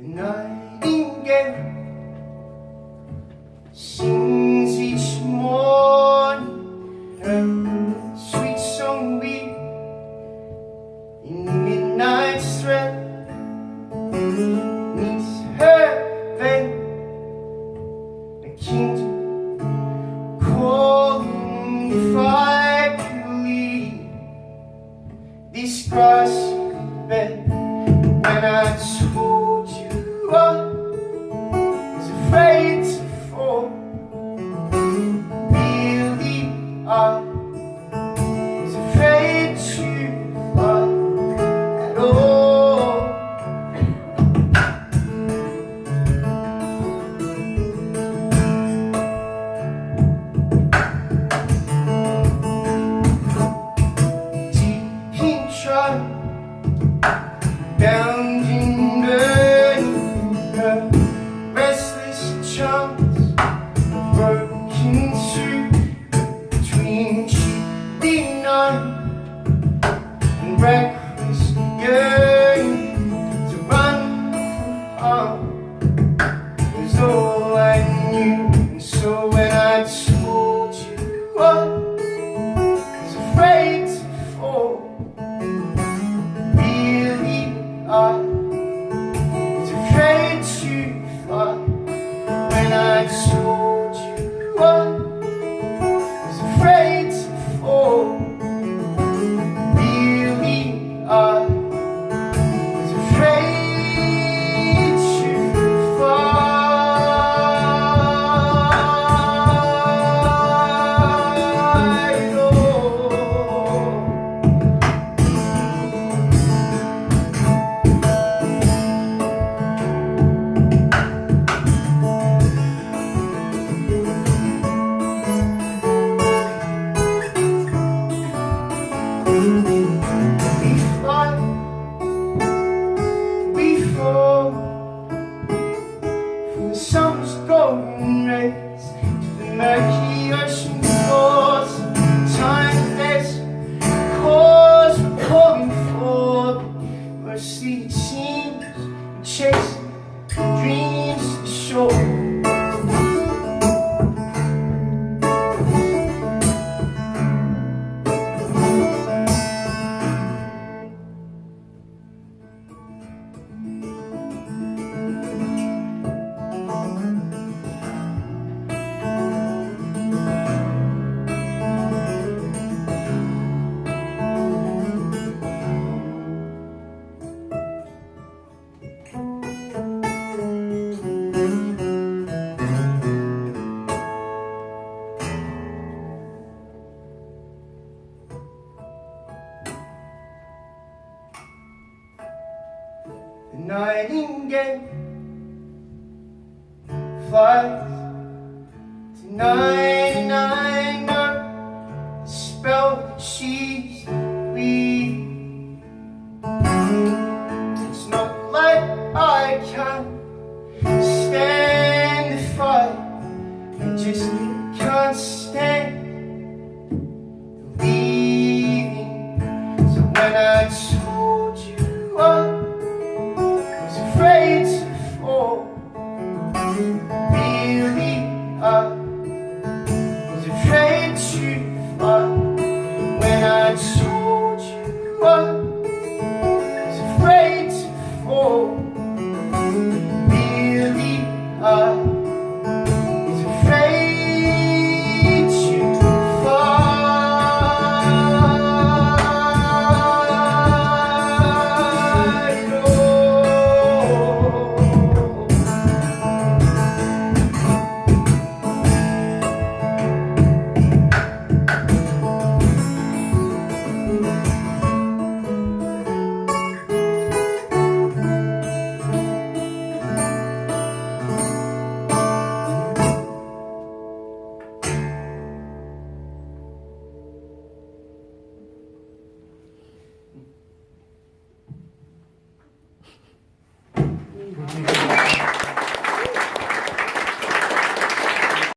nightingale sings each morning her sweet song we in midnight's thread meets her veil, a kingdom calling if I could leave this grassy bed. When I told you I was afraid to fall, really I was afraid to fly at all. Deep in trial, bound in burning, her restless charms broken through between cheating night and reckless yearning to run from harm was all I knew. And so when I told you I was afraid to fall, I was afraid to fly. When I told you I was afraid to fall, really I was afraid to fly at all. We fly, we fall from the sun's golden rays to the murky ocean floors. Time there's cause we're calling for. Mostly it seems we're chasing dreams to shore. The nightingale flies to 99 notes, the spell that she's weaving. It's not like I can stand the fight, I just can't stand the leaving. So when I told you I was afraid to fall, really I was afraid to fly. When I told you I was afraid to fall, really I was afraid to fly. Thank you.